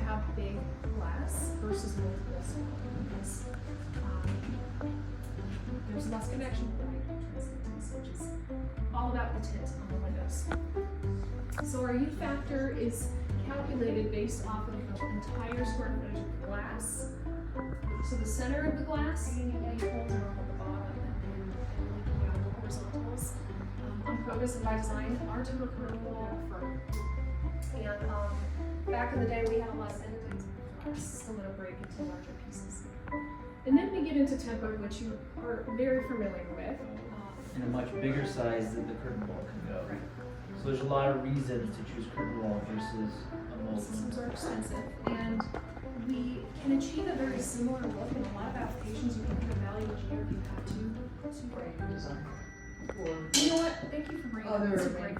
have big glass versus multiple small, because there's less connection to light transmittance, which is all about the tint on the windows. So our U factor is calculated based off of the entire square footage of the glass. So the center of the glass, any holes are on the bottom and the horizontals. On purpose and by design, ours were curved wall front. And back in the day, we had a lot of entities of glass, so it'll break into larger pieces. And then we get into temper, which you are very familiar with. And a much bigger size that the curtain wall can go. Right. So there's a lot of reasons to choose curtain wall versus a mold. Systems are expensive, and we can achieve a very similar look in a lot of applications. You can put a value engineer if you have to. Great design. You know what? Thank you for bringing that. That's a great